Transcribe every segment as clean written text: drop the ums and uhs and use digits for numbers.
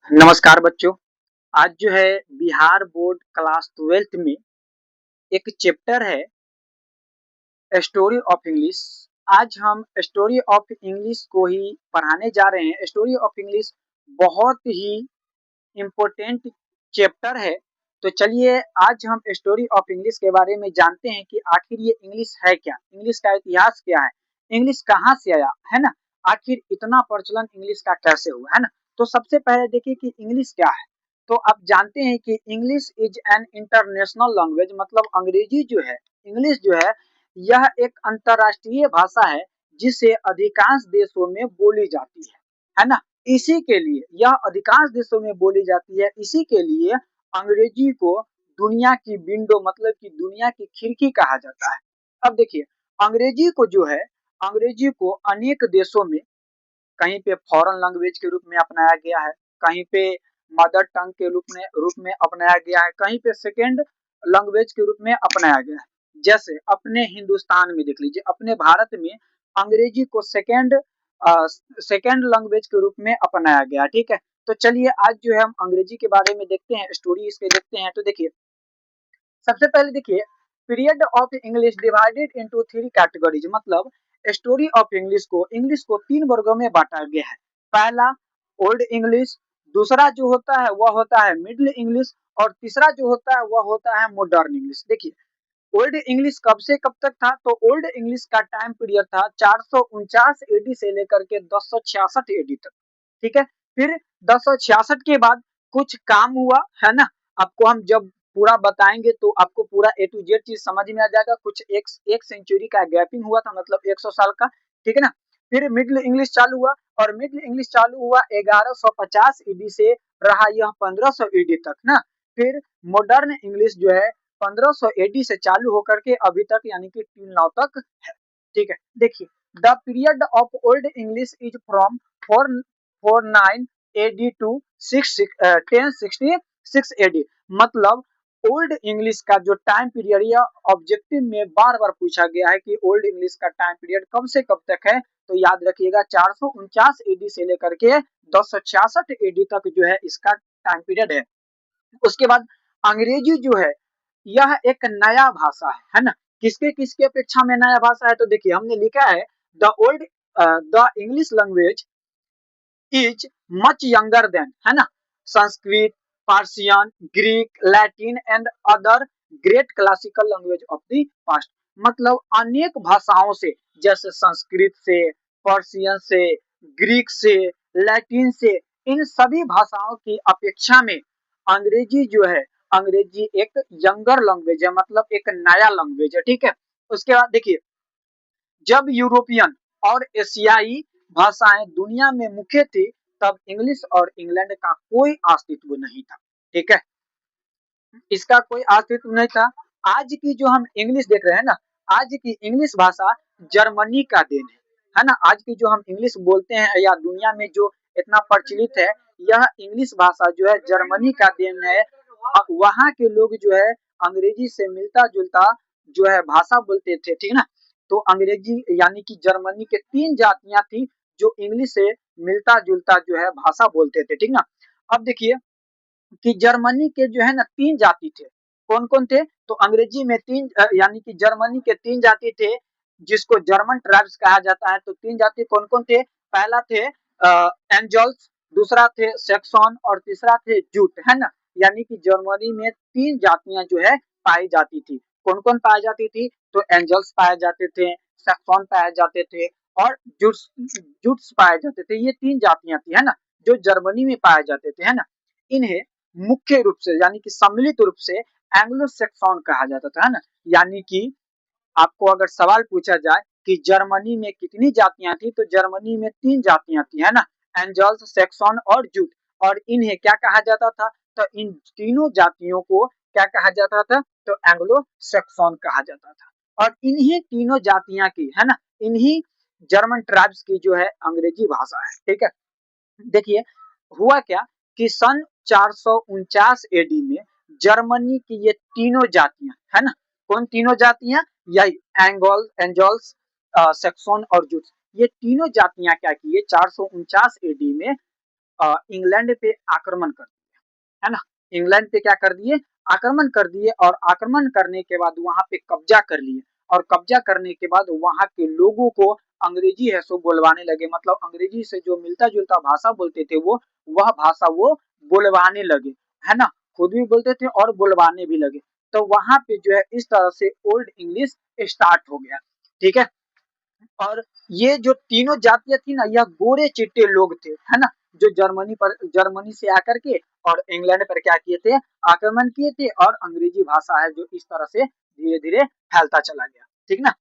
नमस्कार बच्चों। आज जो है बिहार बोर्ड क्लास 12th में एक चैप्टर है स्टोरी ऑफ इंग्लिश। आज हम स्टोरी ऑफ इंग्लिश को ही पढ़ाने जा रहे हैं। स्टोरी ऑफ इंग्लिश बहुत ही इम्पोर्टेंट चैप्टर है। तो चलिए आज हम स्टोरी ऑफ इंग्लिश के बारे में जानते हैं कि आखिर ये इंग्लिश है क्या, इंग्लिश का इतिहास क्या है, इंग्लिश कहाँ से आया है ना, आखिर इतना प्रचलन इंग्लिश का कैसे हुआ है ना। तो सबसे पहले देखिए कि इंग्लिश क्या है। तो आप जानते हैं कि English is an international language, मतलब अंग्रेजी जो है, इंग्लिश जो है, यह एक अंतरराष्ट्रीय भाषा है जिसे अधिकांश देशों में बोली जाती है ना। इसी के लिए यह अधिकांश देशों में बोली जाती है, इसी के लिए अंग्रेजी को दुनिया की विंडो मतलब कि दुनिया की खिड़की कहा जाता है। अब देखिए अंग्रेजी को जो है, अंग्रेजी को अनेक देशों में कहीं पे फॉरेन लैंग्वेज के रूप में अपनाया गया है, कहीं पे मदर टंग के रूप में अपनाया गया है, कहीं पे सेकेंड लैंग्वेज के रूप में अपनाया गया है। जैसे अपने हिंदुस्तान में देख लीजिए, अपने भारत में अंग्रेजी को सेकेंड लैंग्वेज के रूप में अपनाया गया। ठीक है, तो चलिए आज जो है हम अंग्रेजी के बारे में देखते हैं, स्टोरी इसके देखते हैं। तो देखिए सबसे पहले देखिए period of English divided into three categories, मतलब स्टोरी ऑफ इंग्लिश को तीन वर्गों में बांटा गया है। पहला ओल्ड इंग्लिश, दूसरा जो होता है वह होता है मिडिल इंग्लिश, और तीसरा जो होता है वह होता है मॉडर्न इंग्लिश। देखिए ओल्ड इंग्लिश कब से कब तक था, तो ओल्ड इंग्लिश का टाइम पीरियड था 449 एडी से लेकर के 1066 एडी तक। ठीक है, फिर 1066 के बाद कुछ काम हुआ है ना। आपको हम जब पूरा बताएंगे तो आपको पूरा ए टू जेड चीज समझ में आ जाएगा। कुछ एक सेंचुरी का गैपिंग हुआ था, मतलब 100 साल का। ठीक है ना। फिर मिडिल इंग्लिश चालू हुआ, और मिडिल इंग्लिश चालू हुआ 1150 ईडी से रहा यह 1500 ईडी तक ना। फिर मॉडर्न इंग्लिश जो है 1500 एडी से चालू होकर के अभी तक यानी कि 3 तक है। ठीक है, देखिए the period of old English is from 449 AD to 1066 AD, मतलब ओल्ड इंग्लिश का जो टाइम पीरियड या ऑब्जेक्टिव में बार बार पूछा गया है कि ओल्ड इंग्लिश का टाइम पीरियड कब से कब तक है, तो याद रखिएगा 449 एडी से लेकर के 1066 एडी तक जो है इसका टाइम पीरियड है। उसके बाद अंग्रेजी जो है यह एक नया भाषा है ना। किसके किसके अपेक्षा में नया भाषा है, तो देखिए हमने लिखा है the English language is much younger than, है ना, Sanskrit, Persian, Greek, Latin and other great classical language of the past, मतलब अनेक भाषाओं से, जैसे संस्कृत से, पर्शियन से, ग्रीक से, लैटिन से, इन सभी भाषाओं की अपेक्षा में अंग्रेजी जो है, अंग्रेजी एक यंगर लैंग्वेज है, मतलब एक नया लैंग्वेज है। ठीक है, उसके बाद देखिए जब यूरोपियन और एशियाई भाषाएं दुनिया में मुख्य थी तब इंग्लिश और इंग्लैंड का कोई अस्तित्व नहीं था। ठीक है, इसका कोई अस्तित्व नहीं था। आज की जो हम इंग्लिश देख रहे हैं ना, आज की इंग्लिश भाषा जर्मनी का देन है ना। आज की जो हम इंग्लिश बोलते हैं या दुनिया में जो इतना प्रचलित है, यह इंग्लिश भाषा जो है जर्मनी का देन है। वहाँ के लोग जो है अंग्रेजी से मिलता जुलता जो है भाषा बोलते थे। ठीक है ना, तो अंग्रेजी यानी कि जर्मनी के तीन जातियां थी जो इंग्लिश से मिलता जुलता जो है भाषा बोलते थे। ठीक ना, अब देखिए कि जर्मनी के जो है ना तीन जाति थे। कौन कौन थे, तो अंग्रेजी में तीन यानी कि जर्मनी के तीन जाति थे जिसको जर्मन ट्राइब्स कहा जाता है। तो तीन जाति कौन कौन थे, पहला थे एंजल्स, दूसरा थे सेक्सन और तीसरा थे जूट, है ना। यानी कि जर्मनी में तीन जातियां जो है पाई जाती थी। कौन कौन पाई जाती थी, तो एंजल्स पाए जाते थे, सेक्सन पाए जाते थे और जूट्स जूट्स पाए जाते थे। ये तीन जातियां थी, है ना, जो जर्मनी में पाए जाते थे, है ना। इन्हें मुख्य रूप से यानी कि सम्मिलित रूप से एंग्लो सेक्सन कहा जाता था, है ना। यानी कि आपको अगर सवाल पूछा जाए कि जर्मनी में कितनी जातियां थी, तो जर्मनी में तीन जातियां थी, है ना, एंजल्स, सेक्सन और जूट। और इन्हें क्या कहा जाता था, तो इन तीनों जातियों को क्या कहा जाता था, तो एंग्लो सेक्सन कहा जाता था। और इन्हीं तीनों जातियां की, है ना, इन्हीं जर्मन ट्राइब्स की जो है अंग्रेजी भाषा है। ठीक है, देखिए हुआ क्या कि सन 449 एडी में जर्मनी की ये तीनों जातियां, है ना, कौन तीनों जातियां, यही एंजल्स, सेक्सन और जूट्स, ये तीनों जातियां क्या की 449 एडी में इंग्लैंड पे आक्रमण कर दिया, है ना। इंग्लैंड पे क्या कर दिए, आक्रमण कर दिए, और आक्रमण करने के बाद वहां पे कब्जा कर लिए, और कब्जा करने के बाद वहां के लोगों को अंग्रेजी है सो बोलवाने लगे, मतलब अंग्रेजी से जो मिलता जुलता भाषा बोलते थे वो, वह भाषा वो बोलवाने लगे, है ना। खुद भी बोलते थे और बोलवाने भी लगे। तो वहां पे जो है इस तरह से ओल्ड इंग्लिश स्टार्ट हो गया, ठीक है। और ये जो तीनों जातियां थी ना, यह गोरे चिट्टे लोग थे, है ना, जो जर्मनी से आकर के और इंग्लैंड पर क्या किए थे, आक्रमण किए थे, और अंग्रेजी भाषा है जो इस तरह से धीरे धीरे फैलता चला गया, ठीक ना।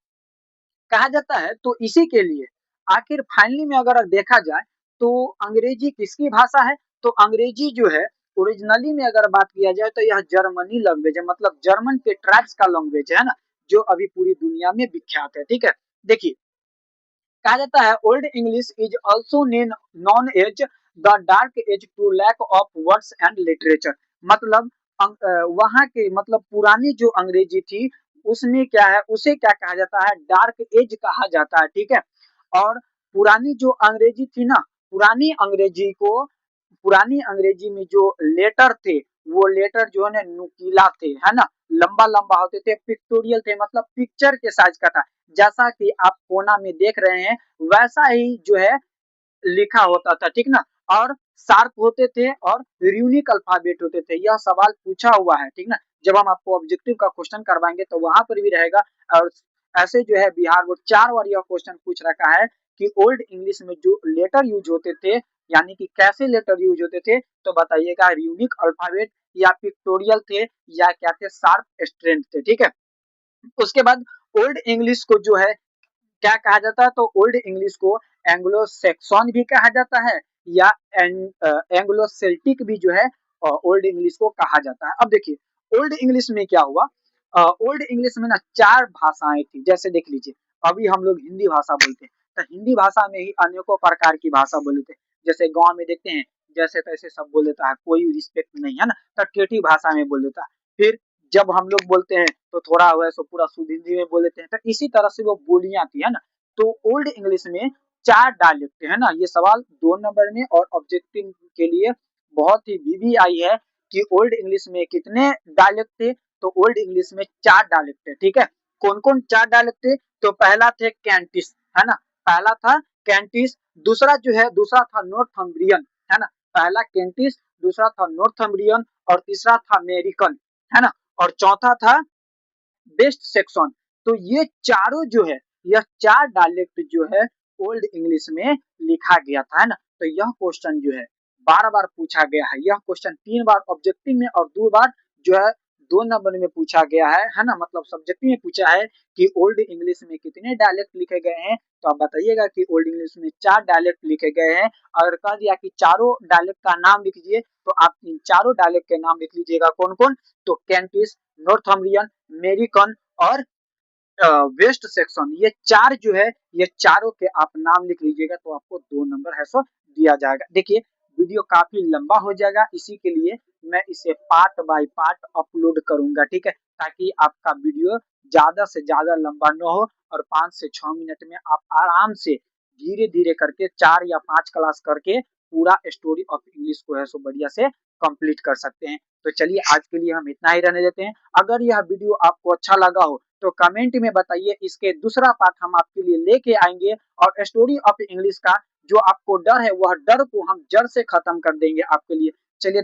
कहा जाता है तो इसी के लिए आखिर फाइनली में अगर देखा जाए तो अंग्रेजी किसकी भाषा है, तो अंग्रेजी जो है ओरिजिनली में अगर बात किया जाए तो यह जर्मनी लैंग्वेज है, मतलब जर्मन के ट्राइब्स का लैंग्वेज है ना, जो अभी पूरी दुनिया में विख्यात है, ठीक है। देखिए, कहा जाता है old English is also known as the dark age to lack of words and literature, मतलब वहां के मतलब पुरानी जो अंग्रेजी थी उसमें क्या है, उसे क्या कहा जाता है, डार्क एज कहा जाता है, ठीक है। और पुरानी जो अंग्रेजी थी ना, पुरानी अंग्रेजी को, पुरानी अंग्रेजी में जो लेटर थे वो लेटर जो है नुकीला थे, है ना, लंबा लंबा होते थे, पिक्टोरियल थे, मतलब पिक्चर के साइज का था, जैसा कि आप कोना में देख रहे हैं वैसा ही जो है लिखा होता था, ठीक ना। और शार्प होते थे और यूनिक अल्फाबेट होते थे, यह सवाल पूछा हुआ है, ठीक ना। जब हम आपको ऑब्जेक्टिव का क्वेश्चन करवाएंगे तो वहां पर भी रहेगा। और ऐसे जो है बिहार बोर्ड 4 बार यह क्वेश्चन पूछ रखा है कि ओल्ड इंग्लिश में जो लेटर यूज होते थे, यानी कि कैसे लेटर यूज होते थे, तो बताइएगा यूनिक अल्फाबेट या पिक्टोरियल थे या क्या थे, शार्प स्ट्रेंथ थे, ठीक है। उसके बाद ओल्ड इंग्लिश को जो है क्या कहा जाता है, तो ओल्ड इंग्लिश को एंग्लो सेक्सन भी कहा जाता है या एंग्लो सेल्टिक भी जो है ओल्ड इंग्लिश को कहा जाता है। अब देखिए ओल्ड इंग्लिश में क्या हुआ, ओल्ड इंग्लिश में ना 4 भाषाएं थी, जैसे देख लीजिए अभी हम लोग हिंदी भाषा बोलते हैं, तो हिंदी भाषा में ही अनेकों प्रकार की भाषा बोलते हैं, जैसे गांव में देखते हैं जैसे तैसे सब बोल देता है, कोई रिस्पेक्ट नहीं है ना, तो ठेठी भाषा में बोल देता है। फिर जब हम लोग बोलते हैं तो थोड़ा वैसे पूरा शुद्ध हिंदी में बोल देते हैं, तो इसी तरह से वो बोलियां थी, है ना। तो ओल्ड इंग्लिश में 4 डायलेक्ट है ना, ये सवाल 2 नंबर में और ऑब्जेक्टिव के लिए बहुत ही वीवीआई है कि ओल्ड इंग्लिश में कितने डायलेक्ट थे, तो ओल्ड इंग्लिश में 4 डायलेक्ट है, ठीक है। कौन कौन 4 डायलेक्ट थे, तो पहला थे कैंटिस, है ना, पहला था कैंटिस, दूसरा जो है दूसरा था नॉर्थम्ब्रियन, है ना, पहला कैंटिस, दूसरा था नॉर्थम्ब्रियन और तीसरा था अमेरिकन, है ना, और चौथा था बेस्ट सेक्शन। तो ये चारों जो है, यह 4 डायलेक्ट जो है ओल्ड इंग्लिश में लिखा गया था, है ना। तो यह क्वेश्चन जो है बार बार पूछा गया है, यह क्वेश्चन 3 बार ऑब्जेक्टिव में और 2 बार जो है 2 नंबर में पूछा गया है ना, मतलब सब्जेक्टिव में पूछा है कि ओल्ड इंग्लिश में कितने डायलेक्ट लिखे गए हैं, तो आप बताइएगा कि ओल्ड इंग्लिश में 4 डायलेक्ट लिखे गए हैं। अगर कह दिया कि चारों डायलेक्ट का नाम लिख दीजिए, तो आप इन चारों डायलेक्ट के नाम लिख लीजिएगा, कौन कौन, तो कैंटिस, नॉर्थम्ब्रियन, अमेरिकन और वेस्ट सेक्शन, ये 4 जो है ये चारों के आप नाम लिख लीजिएगा, तो आपको 2 नंबर है सो दिया जाएगा। देखिए वीडियो काफी लंबा हो जाएगा, इसी के लिए मैं इसे पार्ट बाय पार्ट अपलोड करूंगा, ठीक है, ताकि आपका वीडियो ज्यादा से ज्यादा लंबा न हो और 5 से 6 मिनट में आप आराम से धीरे धीरे करके 4 या 5 क्लास करके पूरा स्टोरी ऑफ इंग्लिश को है सो बढ़िया से कंप्लीट कर सकते हैं। तो चलिए आज के लिए हम इतना ही रहने देते हैं। अगर यह वीडियो आपको अच्छा लगा हो तो कमेंट में बताइए, इसके दूसरा पार्ट हम आपके लिए लेके आएंगे और स्टोरी ऑफ इंग्लिश का जो आपको डर है वह डर को हम जड़ से खत्म कर देंगे आपके लिए। चलिए।